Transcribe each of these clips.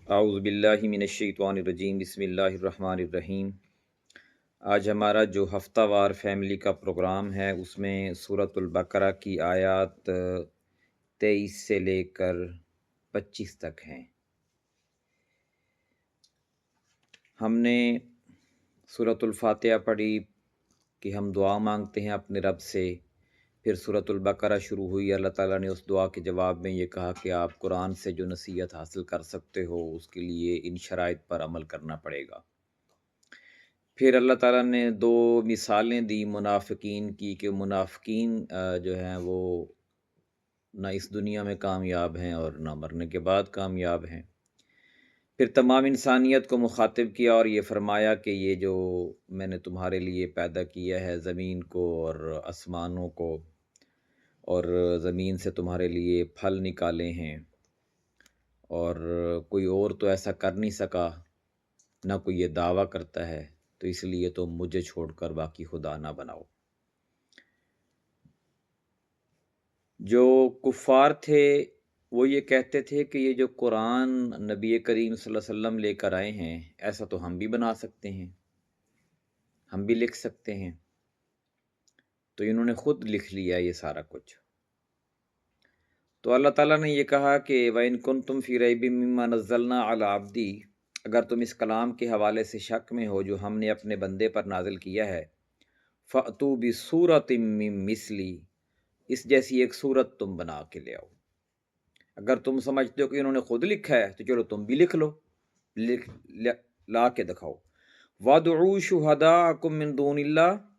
اعوذ باللہ من الشیطان الرجیم، بسم اللہ الرحمن الرحیم۔ آج ہمارا جو ہفتہ وار فیملی کا پروگرام ہے اس میں سورۃ البقرہ کی آیات 23 سے لے کر 25 تک ہیں۔ ہم نے سورۃ الفاتحہ پڑھی کہ ہم دعا مانگتے ہیں اپنے رب سے، پھر سورۃ البقرہ شروع ہوئی۔ اللہ تعالیٰ نے اس دعا کے جواب میں یہ کہا کہ آپ قرآن سے جو نصیحت حاصل کر سکتے ہو اس کے لیے ان شرائط پر عمل کرنا پڑے گا۔ پھر اللہ تعالیٰ نے دو مثالیں دی منافقین کی کہ منافقین جو ہیں وہ نہ اس دنیا میں کامیاب ہیں اور نہ مرنے کے بعد کامیاب ہیں۔ پھر تمام انسانیت کو مخاطب کیا اور یہ فرمایا کہ یہ جو میں نے تمہارے لیے پیدا کیا ہے زمین کو اور آسمانوں کو، اور زمین سے تمہارے لیے پھل نکالے ہیں، اور کوئی اور تو ایسا کر نہیں سکا، نہ کوئی یہ دعویٰ کرتا ہے، تو اس لیے تم مجھے چھوڑ کر باقی خدا نہ بناؤ۔ جو کفار تھے وہ یہ کہتے تھے کہ یہ جو قرآن نبی کریم صلی اللہ علیہ وسلم لے کر آئے ہیں ایسا تو ہم بھی بنا سکتے ہیں، ہم بھی لکھ سکتے ہیں۔ تو انہوں نے خود لکھ لیا یہ سارا کچھ۔ تو اللہ تعالیٰ نے یہ کہا کہ وَإِن كُنتُمْ فِي رَيْبٍ مِّمَّا نَزَّلْنَا عَلَىٰ عَبْدِي، اگر تم اس کلام کے حوالے سے شک میں ہو جو ہم نے اپنے بندے پر نازل کیا ہے، فَأْتُوا بِسُورَةٍ مِّن مِّثْلِهِ، اس جیسی ایک صورت تم بنا کے لے آؤ۔ اگر تم سمجھتے ہو کہ انہوں نے خود لکھا ہے تو چلو تم بھی لکھ لو، لا کے دکھاؤ۔ وَادْعُوا شُهَدَاءَكُم مِّن دُونِ اللَّهِ،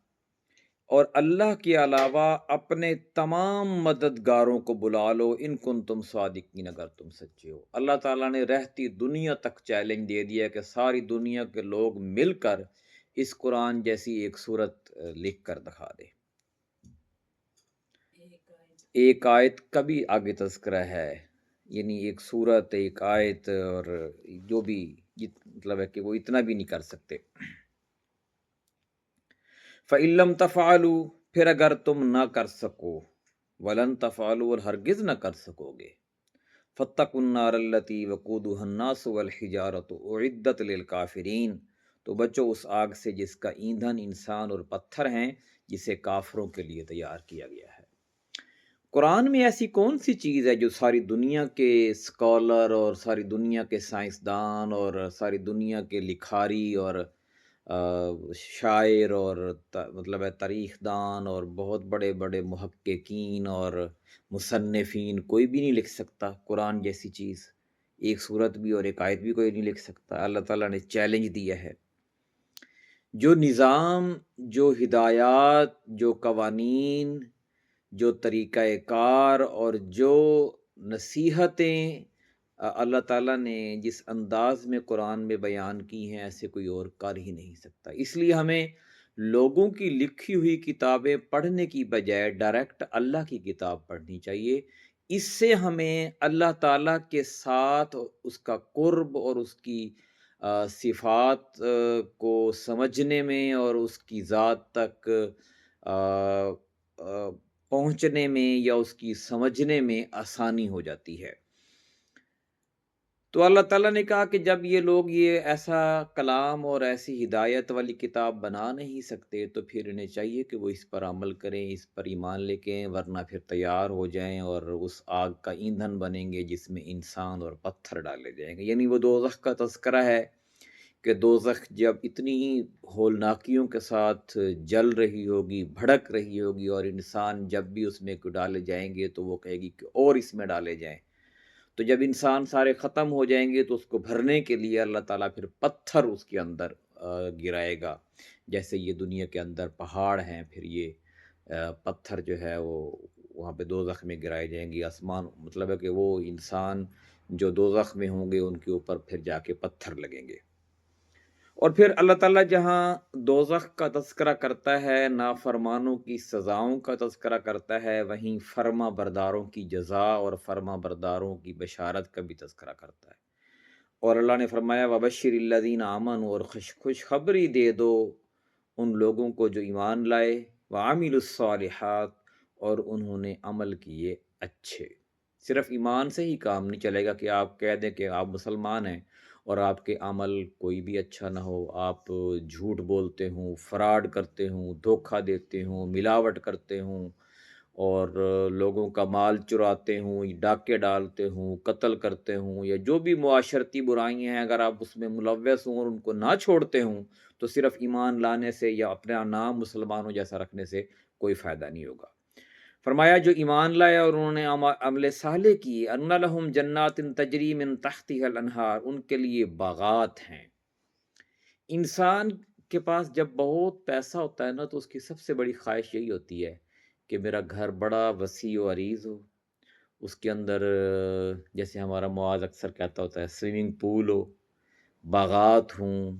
اور اللہ کے علاوہ اپنے تمام مددگاروں کو بلا لو، ان کن تم صادقین، اگر تم سچے ہو۔ اللہ تعالیٰ نے رہتی دنیا تک چیلنج دے دیا کہ ساری دنیا کے لوگ مل کر اس قرآن جیسی ایک صورت لکھ کر دکھا دے۔ ایک آیت کا بھی آگے تذکرہ ہے، یعنی ایک صورت، ایک آیت، اور جو بھی مطلب ہے کہ وہ اتنا بھی نہیں کر سکتے۔ فَإِن لَّمْ تَفْعَلُوا، پھر اگر تم نہ کر سکو، وَلَن تَفْعَلُوا، اور ہرگز نہ کر سکو گے، فَاتَّقُوا النَّارَ الَّتِي وَقُودُهَا النَّاسُ وَالْحِجَارَةُ أُعِدَّتْ لِلْكَافِرِينَ، تو بچو اس آگ سے جس کا ایندھن انسان اور پتھر ہیں، جسے کافروں کے لیے تیار کیا گیا ہے۔ قرآن میں ایسی کون سی چیز ہے جو ساری دنیا کے اسکالر اور ساری دنیا کے سائنسدان اور ساری دنیا کے لکھاری اور شاعر اور مطلب ہے تاریخ دان اور بہت بڑے بڑے محققین اور مصنفین کوئی بھی نہیں لکھ سکتا قرآن جیسی چیز؟ ایک صورت بھی اور ایک آیت بھی کوئی نہیں لکھ سکتا۔ اللہ تعالیٰ نے چیلنج دیا ہے۔ جو نظام، جو ہدایات، جو قوانین، جو طریقہ کار اور جو نصیحتیں اللہ تعالیٰ نے جس انداز میں قرآن میں بیان کی ہیں ایسے کوئی اور کر ہی نہیں سکتا۔ اس لیے ہمیں لوگوں کی لکھی ہوئی کتابیں پڑھنے کی بجائے ڈائریکٹ اللہ کی کتاب پڑھنی چاہیے۔ اس سے ہمیں اللہ تعالیٰ کے ساتھ اس کا قرب اور اس کی صفات کو سمجھنے میں اور اس کی ذات تک پہنچنے میں یا اس کی سمجھنے میں آسانی ہو جاتی ہے۔ تو اللہ تعالیٰ نے کہا کہ جب یہ لوگ یہ ایسا کلام اور ایسی ہدایت والی کتاب بنا نہیں سکتے تو پھر انہیں چاہیے کہ وہ اس پر عمل کریں، اس پر ایمان لے کے، ورنہ پھر تیار ہو جائیں اور اس آگ کا ایندھن بنیں گے جس میں انسان اور پتھر ڈالے جائیں گے۔ یعنی وہ دوزخ کا تذکرہ ہے کہ دوزخ جب اتنی ہی ہولناکیوں کے ساتھ جل رہی ہوگی، بھڑک رہی ہوگی، اور انسان جب بھی اس میں ڈالے جائیں گے تو وہ کہے گی کہ اور اس میں ڈالے جائیں۔ تو جب انسان سارے ختم ہو جائیں گے تو اس کو بھرنے کے لیے اللہ تعالیٰ پھر پتھر اس کے اندر گرائے گا، جیسے یہ دنیا کے اندر پہاڑ ہیں، پھر یہ پتھر جو ہے وہ وہاں پہ دوزخ میں گرائے جائیں گے۔ آسمان مطلب ہے کہ وہ انسان جو دوزخ میں ہوں گے ان کے اوپر پھر جا کے پتھر لگیں گے۔ اور پھر اللہ تعالیٰ جہاں دوزخ کا تذکرہ کرتا ہے، نافرمانوں کی سزاؤں کا تذکرہ کرتا ہے، وہیں فرما برداروں کی جزا اور فرما برداروں کی بشارت کا بھی تذکرہ کرتا ہے۔ اور اللہ نے فرمایا وَبَشِّرِ الَّذِينَ آمَنُوا، اور خوشخبری دے دو ان لوگوں کو جو ایمان لائے، وَعَمِلُوا الصَّالِحَاتِ، اور انہوں نے عمل کیے اچھے۔ صرف ایمان سے ہی کام نہیں چلے گا کہ آپ کہہ دیں کہ آپ مسلمان ہیں اور آپ کے عمل کوئی بھی اچھا نہ ہو، آپ جھوٹ بولتے ہوں، فراڈ کرتے ہوں، دھوکہ دیتے ہوں، ملاوٹ کرتے ہوں اور لوگوں کا مال چراتے ہوں، ڈاکے ڈالتے ہوں، قتل کرتے ہوں یا جو بھی معاشرتی برائیاں ہیں، اگر آپ اس میں ملوث ہوں اور ان کو نہ چھوڑتے ہوں تو صرف ایمان لانے سے یا اپنا نام مسلمانوں جیسا رکھنے سے کوئی فائدہ نہیں ہوگا۔ فرمایا جو ایمان لائے اور انہوں نے عمل صالح کیے، ان لہم جنات تجری من تحتها الانہار، ان کے لیے باغات ہیں۔ انسان کے پاس جب بہت پیسہ ہوتا ہے نا تو اس کی سب سے بڑی خواہش یہی ہوتی ہے کہ میرا گھر بڑا وسیع و عریض ہو، اس کے اندر جیسے ہمارا معاذ اکثر کہتا ہوتا ہے سوئمنگ پول ہو، باغات ہوں۔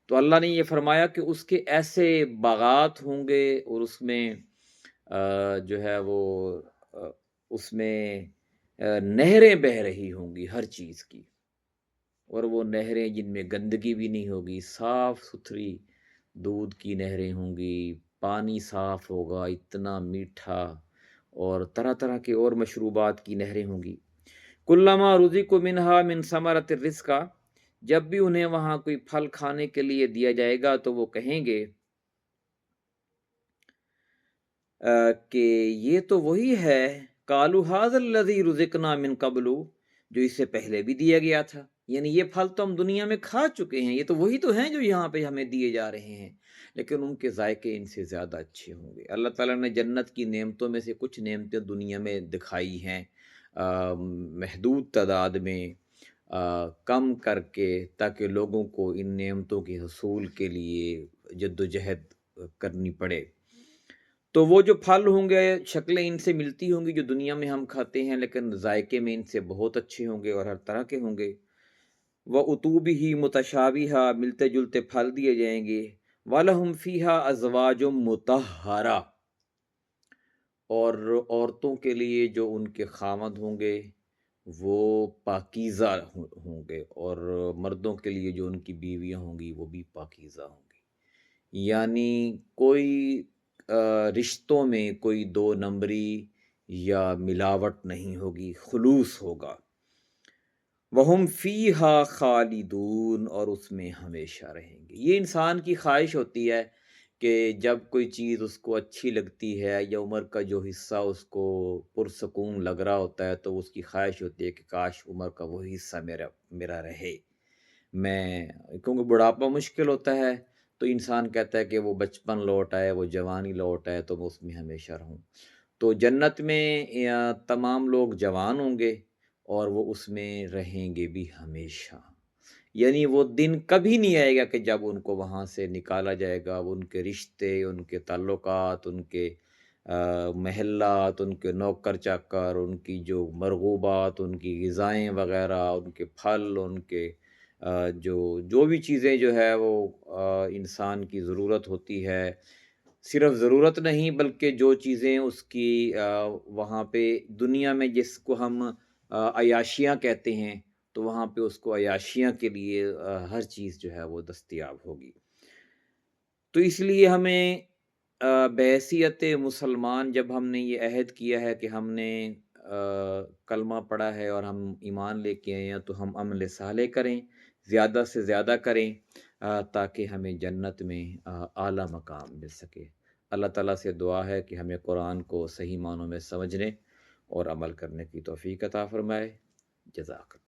تو اللہ نے یہ فرمایا کہ اس کے ایسے باغات ہوں گے اور اس میں جو ہے وہ آ، اس میں نہریں بہہ رہی ہوں گی ہر چیز کی، اور وہ نہریں جن میں گندگی بھی نہیں ہوگی، صاف ستھری دودھ کی نہریں ہوں گی، پانی صاف ہوگا اتنا میٹھا، اور طرح طرح کے اور مشروبات کی نہریں ہوں گی۔ کلما رزقوا منہا من ثمرۃ الرزق، جب بھی انہیں وہاں کوئی پھل کھانے کے لیے دیا جائے گا تو وہ کہیں گے کہ یہ تو وہی ہے، قالوا ھذا الذی رزقنا من قبل، جو اس سے پہلے بھی دیا گیا تھا، یعنی یہ پھل تو ہم دنیا میں کھا چکے ہیں، یہ تو وہی تو ہیں جو یہاں پہ ہمیں دیے جا رہے ہیں، لیکن ان کے ذائقے ان سے زیادہ اچھے ہوں گے۔ اللہ تعالیٰ نے جنت کی نعمتوں میں سے کچھ نعمتیں دنیا میں دکھائی ہیں، محدود تعداد میں، کم کر کے، تاکہ لوگوں کو ان نعمتوں کے حصول کے لیے جدوجہد کرنی پڑے۔ تو وہ جو پھل ہوں گے شکلیں ان سے ملتی ہوں گی جو دنیا میں ہم کھاتے ہیں، لیکن ذائقے میں ان سے بہت اچھے ہوں گے اور ہر طرح کے ہوں گے۔ وہ اتوبی ہی متشابہہ، ملتے جلتے پھل دیے جائیں گے۔ وَلَهُمْ فِيهَا أَزْوَاجٌ مُطَهَّرَةٌ، اور عورتوں کے لیے جو ان کے خاوند ہوں گے وہ پاکیزہ ہوں گے، اور مردوں کے لیے جو ان کی بیویاں ہوں گی وہ بھی پاکیزہ ہوں گی، یعنی کوئی رشتوں میں کوئی دو نمبری یا ملاوٹ نہیں ہوگی، خلوص ہوگا۔ وَهُمْ فِيهَا خَالِدُونَ، اور اس میں ہمیشہ رہیں گے۔ یہ انسان کی خواہش ہوتی ہے کہ جب کوئی چیز اس کو اچھی لگتی ہے یا عمر کا جو حصہ اس کو پرسکون لگ رہا ہوتا ہے تو اس کی خواہش ہوتی ہے کہ کاش عمر کا وہ حصہ میرا رہے، میں، کیونکہ بڑھاپا مشکل ہوتا ہے تو انسان کہتا ہے کہ وہ بچپن لوٹ آئے، وہ جوانی لوٹ آئے تو میں اس میں ہمیشہ رہوں۔ تو جنت میں تمام لوگ جوان ہوں گے اور وہ اس میں رہیں گے بھی ہمیشہ، یعنی وہ دن کبھی نہیں آئے گا کہ جب ان کو وہاں سے نکالا جائے گا۔ ان کے رشتے، ان کے تعلقات، ان کے محلات، ان کے نوکر چاکر، ان کی جو مرغوبات، ان کی غذائیں وغیرہ، ان کے پھل، ان کے جو بھی چیزیں جو ہے وہ انسان کی ضرورت ہوتی ہے، صرف ضرورت نہیں بلکہ جو چیزیں اس کی وہاں پہ دنیا میں جس کو ہم عیاشیاں کہتے ہیں، تو وہاں پہ اس کو عیاشیاں کے لیے ہر چیز جو ہے وہ دستیاب ہوگی۔ تو اس لیے ہمیں بحیثیت مسلمان جب ہم نے یہ عہد کیا ہے کہ ہم نے کلمہ پڑھا ہے اور ہم ایمان لے کے آئے ہیں تو ہم عمل صالح کریں، زیادہ سے زیادہ کریں، تاکہ ہمیں جنت میں اعلیٰ مقام مل سکے۔ اللہ تعالیٰ سے دعا ہے کہ ہمیں قرآن کو صحیح معنوں میں سمجھنے اور عمل کرنے کی توفیق عطا فرمائے۔ جزاک اللہ۔